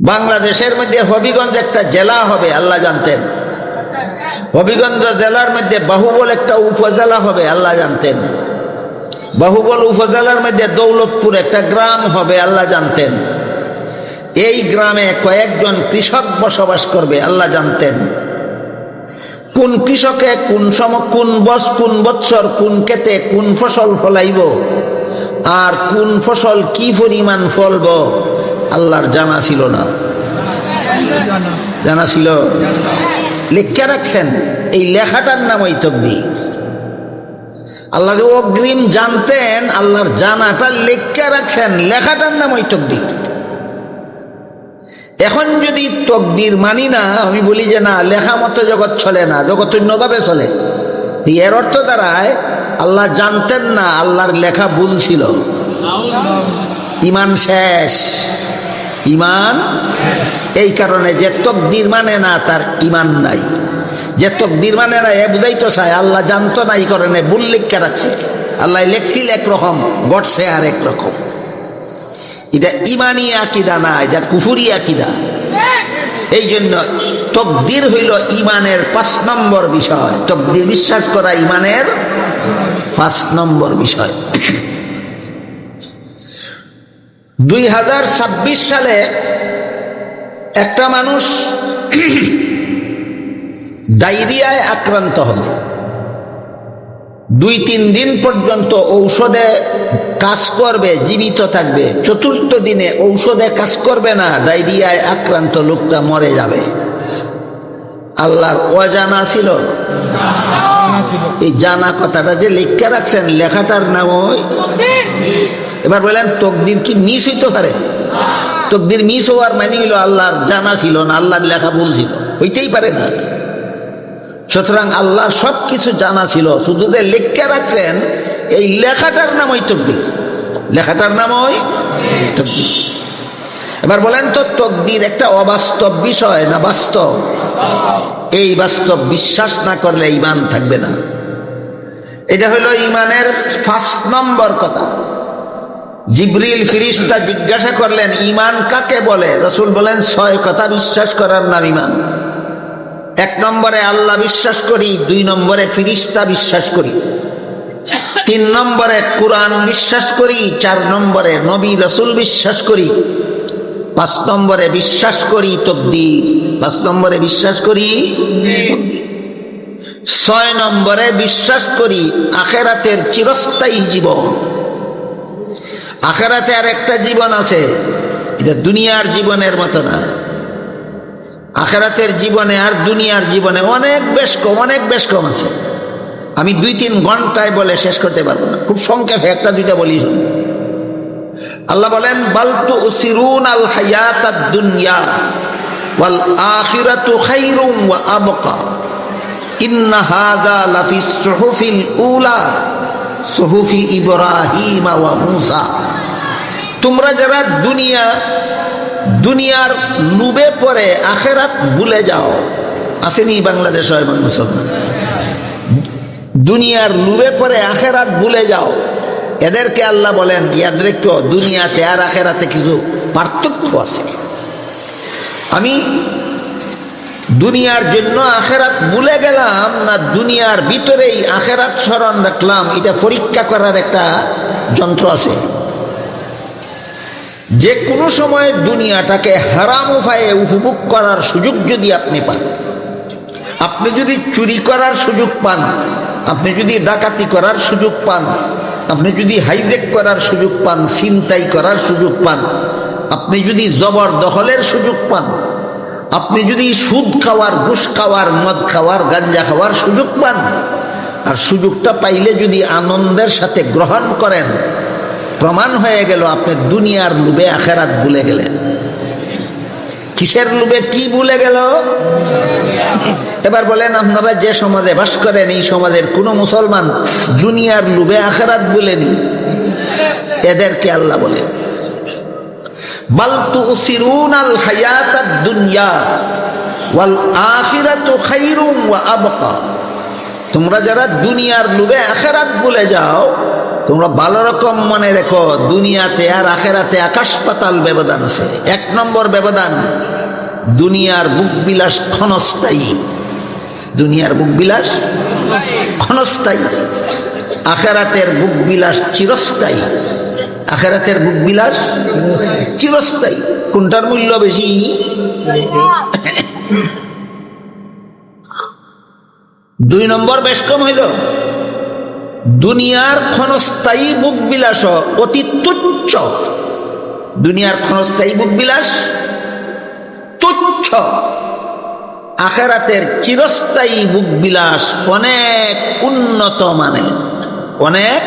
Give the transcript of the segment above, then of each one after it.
বাংলাদেশের মধ্যে হবিগঞ্জ একটা জেলা হবে আল্লাহ জানতেন। হবিগঞ্জ জেলার মধ্যে বাহুবল একটা উপজেলা হবে আল্লাহ জানতেন। বাহুবল উপজেলার মধ্যে দৌলতপুর একটা গ্রাম হবে আল্লাহ জানতেন। এই গ্রামে কয়েকজন কৃষক বসবাস করবে আল্লাহ জানতেন। কোন কৃষকে কোন বৎসর কোন ক্ষেতে কোন ফসল ফলাইব আর কোন ফসল কি পরিমাণ ফলব আল্লাহর জানা ছিল না। জানা ছিল, লিখে রাখছেন। এই লেখাটার নাম ওই তকদির। আল্লাহ যে অগ্রিম জানতেন, আল্লাহর জানাটা লিখে রাখছেন, লেখাটার নাম ওই তকদির। এখন যদি তকদির মানি না, আমি বলি যে না, লেখা মতো জগৎ চলে না, জগৎ অন্যভাবে চলে, এর অর্থ দাঁড়ায় আল্লাহ জানতেন না, আল্লাহর লেখা ভুল ছিল। ইমান শেষ, ইমান। এই কারণে যে তকদির মানে না তার ইমান নাই। যে তকদির মানে না এ বুঝাইতে চায় আল্লাহ জানতো না, এই কারণে ভুল লিখে রাখছে। আল্লাহ লেখছিল একরকম, ঘটছে আর একরকম। এটা ইমানি আকিদা না, এটা কুফুরি আকিদা। এই জন্য তকদির হইল ইমানের 5 নম্বর বিষয়। তকদির বিশ্বাস করা ইমানের 5 নম্বর বিষয়। 2026 সালে একটা মানুষ ডায়রিয়ায় আক্রান্ত হবে। 2-3 দিন পর্যন্ত ঔষধে কাজ করবে, জীবিত থাকবে। 4th দিনে ঔষধে কাজ করবে না, ডায়রিয়ায় আক্রান্ত লোকটা মরে যাবে। আল্লাহর অজানা ছিল। এই জানা কথাটা যে লিখে রাখছেন, লেখাটার নাম ওই। এবার বলেন তকদির কি মিস হইতে পারে? তকদির মিস হওয়ার মানে হইল আল্লাহর জানা ছিল না, আল্লাহর লেখা ভুল ছিল, হইতেই পারে না। সুতরাং আল্লাহ সব কিছু জানা ছিল, শুধু যে লিখে রাখছেন, এই লেখাটার নাম ওই তকদির। লেখাটার নাম ওই তকদির। এবার বলেন তো তকদির একটা অবাস্তব বিষয় না বাস্তব? এই বাস্তব বিশ্বাস না করলে ঈমান থাকবে না। এটা হলো ঈমানের 5 নম্বর কথা। জিবরিল ফেরেশতা জিজ্ঞাসা করলেন ঈমান কাকে বলে? রাসূল বলেন 6 কথা বিশ্বাস করার নাম ঈমান। 1 নম্বরে আল্লাহ বিশ্বাস করি, 2 নম্বরে ফেরেশতা বিশ্বাস করি, 3 নম্বরে কুরআন বিশ্বাস করি, 4 নম্বরে নবী রাসূল বিশ্বাস করি, 5 নম্বরে বিশ্বাস করি তকদির। 5 নম্বরে বিশ্বাস করি তকদির। 6 নম্বরে বিশ্বাস করি আখিরাতের চিরস্থায়ী জীবন। আখিরাতে আর একটা জীবন আছে, এটা দুনিয়ার জীবনের মতো না। আখিরাতের জীবনে আর দুনিয়ার জীবনে অনেক বেশ কম আছে। আমি 2-3 ঘন্টায় বলে শেষ করতে পারবো না, খুব সংক্ষেপে 1-2টা বলি। আল্লাহ বলেন বাল তুসিরুনাল হায়াতাদ দুনিয়া ওয়াল আখিরাতু খায়রুম ওয়া আবকা ইন্না হাযা লাফিস সুহুফিল উলা সুহুফি ইব্রাহিম ওয়া মূসা। তোমরা যারা দুনিয়ার লোভে পড়ে আখিরাত ভুলে যাও, আসেনি বাংলাদেশে এমন মুসলমান? দুনিয়ার লোভে পড়ে আখিরাত ভুলে যাও, এদেরকে আল্লাহ বলেন ইয়াদ রেখো দুনিয়াতে আর আখিরাতে কিছু পার্থক্য আছে। আমি দুনিয়ার জন্য আখিরাত ভুলে গেলাম না দুনিয়ার ভিতরেই আখিরাত স্মরণ রাখলাম, এটা পরীক্ষা করার একটা যন্ত্র আছে। যে কোনো সময় দুনিয়াটাকে হারাম উপায়ে উপভোগ করার সুযোগ যদি আপনি পান, আপনি যদি চুরি করার সুযোগ পান, আপনি যদি ডাকাতি করার সুযোগ পান, আপনি যদি হাইজ্যাক করার সুযোগ পান, ছিনতাই করার সুযোগ পান, আপনি যদি জবরদখলের সুযোগ পান, আপনি যদি সুদ খাওয়ার, ঘুষ খাওয়ার, মদ খাওয়ার, গাঞ্জা খাওয়ার সুযোগ পান, আর সুযোগটা পাইলে যদি আনন্দের সাথে গ্রহণ করেন, প্রমাণ হয়ে গেল আপনি দুনিয়ার লোভে আখিরাত ভুলে গেলেন। কিসের লোভে কি ভুলে গেল? এবার বলেন আপনারা যে সমাজে বাস করেন, এই সমাজের কোন মুসলমান দুনিয়ার লোভে আখিরাত ভুলেনি? এদেরকে আল্লাহ বলেন বাল তুসিরুনাল হায়াতাদ দুনিয়া ওয়াল আখিরাতু খায়রুম ওয়া আবকা। তোমরা যারা দুনিয়ার লোভে আখিরাত ভুলে যাও, তোমরা ভালো রকম মনে রেখো, দুনিয়াতে আর আখেরাতে আকাশ পাতাল ব্যবধান আছে। 1 নম্বর ব্যবধান, দুনিয়ার বুকবিলাস ক্ষণস্থায়ী, দুনিয়ার বুকবিলাস ক্ষণস্থায়ী, আখেরাতের বুকবিলাস চিরস্থায়ী। আখেরাতের বুকবিলাস চিরস্থায়ী। কোনটার মূল্য বেশি? 2 নম্বর বেশ কম হইল। দুনিয়ার ক্ষণস্থায়ী বুকবিলাস অতি তুচ্ছ, দুনিয়ার ক্ষণস্থায়ী বুকবিলাস তুচ্ছ, আখেরাতের চিরস্থায়ী বুকবিলাস অনেক উন্নত মানের, অনেক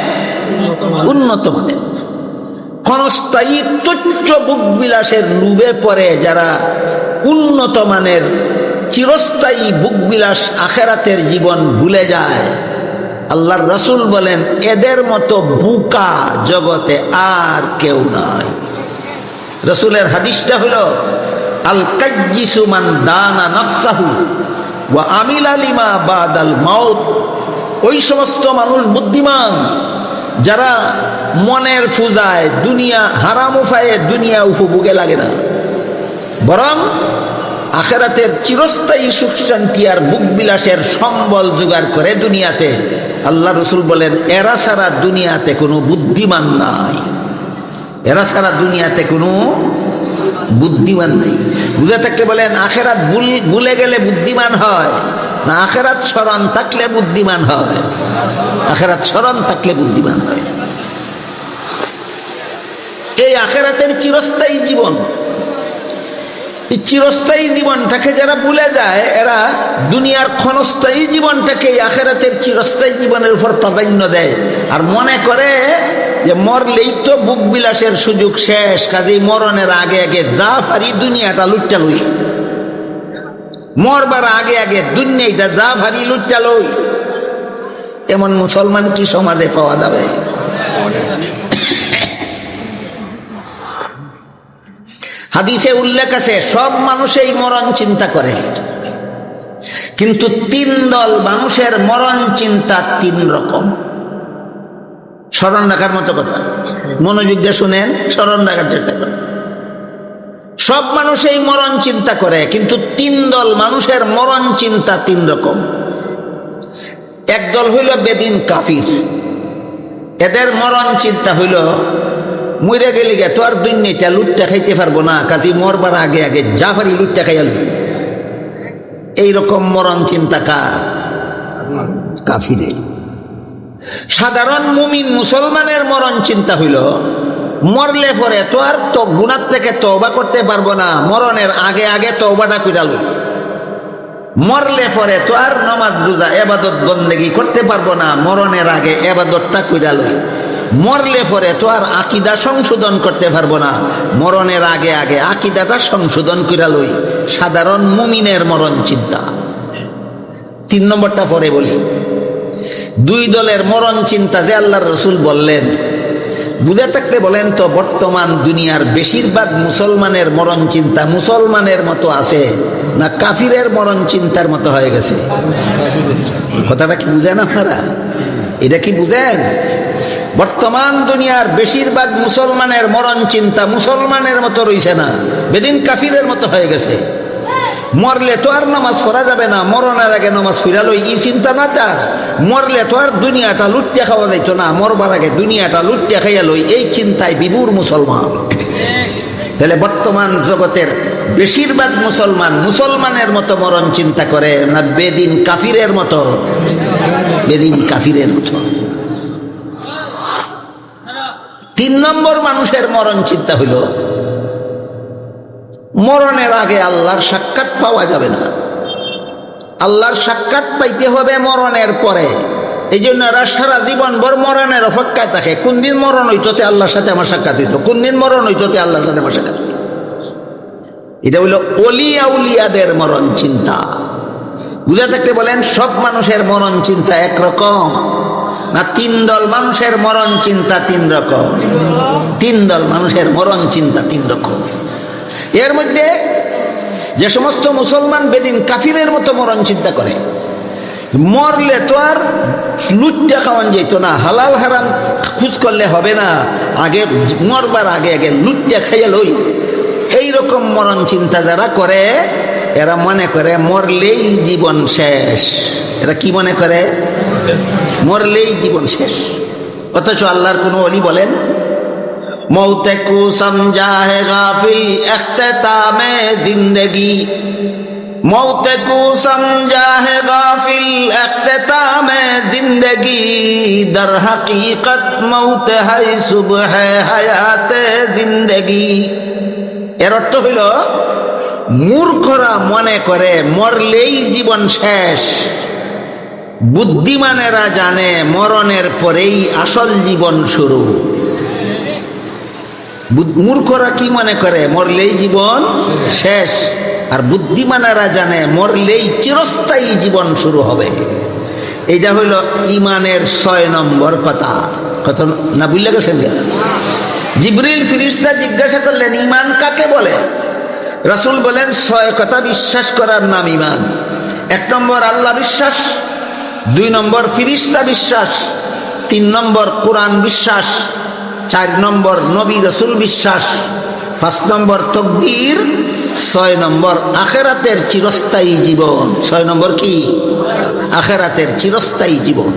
উন্নত মানের। ক্ষণস্থায়ী তুচ্ছ বুকবিলাসের লোভে পড়ে যারা উন্নত মানের চিরস্থায়ী বুকবিলাস আখেরাতের জীবন ভুলে যায়, আল্লাহর রাসূল বলেন এদের মতো বোকা জগতে আর কেউ নাই। রাসূলের হাদিসটা হলো আল কাজ্জিসু মান দানা নাফসাহু ওয়া আমিলা লিমা বাদাল মাউত। ওই সমস্ত মানুষ বুদ্ধিমান যারা মনের পূজায় দুনিয়া হারাম উপায়ে দুনিয়া উপভোগে লাগে না, বরং আখেরাতের চিরস্থায়ী সুখ শান্তি আর বুক বিলাসের সম্বল জোগাড় করে দুনিয়াতে। আল্লাহ রাসূল বলেন এরা ছাড়া দুনিয়াতে কোনো বুদ্ধিমান নাই, এরা ছাড়া দুনিয়াতে কোনো বুদ্ধিমান নেই। বুঝে থাকতে বলেন আখেরাত ভুলে গেলে বুদ্ধিমান হয় না আখেরাত স্মরণ থাকলে বুদ্ধিমান হয়? আখেরাত স্মরণ থাকলে বুদ্ধিমান হয়। এই আখেরাতের চিরস্থায়ী জীবন, এই চিরস্থায়ী জীবনটাকে যারা ভুলে যায়, এরা দুনিয়ার ক্ষণস্থায়ী জীবনটাকে আখেরাতের চিরস্থায়ী জীবনের উপর প্রাধান্য দেয়, আর মনে করে যে মরলেই তো বুক বিলাসের সুযোগ শেষ, কাজেই মরণের আগে আগে যা পারি দুনিয়াটা লুটটা লই, মরবার আগে আগে দুনিয়াটা যা পারি লুটটা লই। এমন মুসলমান কি সমাজে পাওয়া যাবে? হাদিসে উল্লেখ আছে সব মানুষই মরণ চিন্তা করে, কিন্তু 3 দল মানুষের মরণ চিন্তা 3 রকম। স্মরণ রাখার মতো কথা, মনোযোগ দিয়ে শুনেন, স্মরণ রাখার চেষ্টা করেন। সব মানুষই মরণ চিন্তা করে, কিন্তু 3 দল মানুষের মরণ চিন্তা 3 রকম। এক দল হইল বেদিন কাফির, এদের মরণ চিন্তা হইল মরে গেলে গে তো আর দুনিয়াটা লুটটা খাইতে পারবো না, কাজে মরবার আগে আগে যা পারি লুটটা খাইয়া লুট। এইরকম মরণ চিন্তা কার? কাফিরের। সাধারণ মুমিন মুসলমানের মরণ চিন্তা হইল মরলে পরে তো আর তো গুনাহ থেকে তওবা করতে পারবো না, মরণের আগে আগে তওবাটা কইরা লই। মরলে পরে তো আর নামাজ রোজা ইবাদত বন্দেগী করতে পারবো না, মরণের আগে ইবাদতটা কইরা লই। মরলে পরে তো আর আকীদা সংশোধন করতে পারবো না, মরণের আগে আগে আকীদাটা সংশোধন কইরা লই। সাধারণ মুমিনের মরণ চিন্তা। 3 নম্বরটা পরে বলি। 2 দলের মরণ চিন্তা যে আল্লাহর রাসূল বললেন, বুঝে থাকতে বলেন তো বর্তমান দুনিয়ার বেশিরভাগ মুসলমানের মরণ চিন্তা মুসলমানের মতো আছে না কাফিরের মরণ চিন্তার মতো হয়ে গেছে? কথাটা কি বুঝেন আপনারা? এটা কি বুঝেন? বর্তমান দুনিয়ার বেশিরভাগ মুসলমানের মরণ চিন্তা মুসলমানের মতো রইছে না, বেদিন কাফিরের মতো হয়ে গেছে। মরলে তো আর নামাজ পড়া যাবে না, মরণের আগে নামাজ পড়া লই, এই চিন্তা না তার। মরলে তো আর দুনিয়াটা লুটতে খাওয়া যাইত না, মরবার আগে দুনিয়াটা লুটতে খাইয়া লই, এই চিন্তায় বিভোর মুসলমান। তাহলে বর্তমান জগতের বেশিরভাগ মুসলমান মুসলমানের মতো মরণ চিন্তা করে না বেদিন কাফিরের মতো? বেদিন কাফিরের মতো। 3 নম্বর মানুষের মরণ চিন্তা হইল মরণের আগে আল্লাহর সাক্ষাৎ পাওয়া যাবে না, আল্লাহর সাক্ষাৎ পাইতে হবে মরণের পরে। এই জন্য এরা সারা জীবন ভর মরণের অপেক্ষায় থাকে, কোন দিন মরণ হইতোতে আল্লাহর সাথে আমার সাক্ষাৎ হইতো, কোন দিন মরণ হইতোতে আল্লাহর সাথে আমার সাক্ষাৎ হইতো। এটা হইল ওলিয়া উলিয়াদের মরণ চিন্তা। বুঝে থাকতে বলেন সব মানুষের মরণ চিন্তা একরকম না 3 দল মানুষের মরণ চিন্তা 3 রকম? 3 দল মানুষের মরণ চিন্তা 3 রকম। এর মধ্যে যে সমস্ত মুসলমান বেদিন কাফিরের মতো মরণ চিন্তা করে, মরলে তো আর লুচ্চা খাওয়ান যেত না, হালাল হারাম খুঁজ করলে হবে না, আগে মরবার আগে আগে লুচ্চা খাইয়া লই। এইরকম মরণ চিন্তা যারা করে এরা মনে করে মরলেই জীবন শেষ। এরা কি মনে করে? মরলেই জীবন শেষ। অথচ আল্লাহর কোন ওলি বলেন মৌতে কু সমঝা হে গাফিল ইখতিতামে জিন্দেগি, মৌতে কু সমঝা হে গাফিল ইখতিতামে জিন্দেগি, দর হকীকত মৌত হাই সুবহে হায়াতে জিন্দেগি। এর অর্থ হইল মূর্খরা মনে করে মরলেই জীবন শেষ, বুদ্ধিমানেরা জানে মরণের পরেই আসল জীবন শুরু। মূর্খরা কি মনে করে মরলেই জীবন শেষ, আর বুদ্ধিমানেরা জানে মরলেই চিরস্থায়ী জীবন শুরু হবে। এইটা হইল ইমানের 6 নম্বর কথা। কথা না বুঝলে গেছেন? জিবরিল ফিরিস্তা জিজ্ঞাসা করলেন ইমান কাকে বলে? রাসূল বলেন 6 কথা বিশ্বাস করার নাম ইমান। 1 নম্বর আল্লাহ বিশ্বাস, 2 নম্বর ফিরিস্তা বিশ্বাস, 3 নম্বর কোরআন বিশ্বাস, 4 নম্বর নবী রাসূল বিশ্বাস, 5 নম্বর তাকদীর, 6 নম্বর আখিরাতের চিরস্থায়ী জীবন। 6 নম্বর কি? আখিরাতের চিরস্থায়ী জীবন।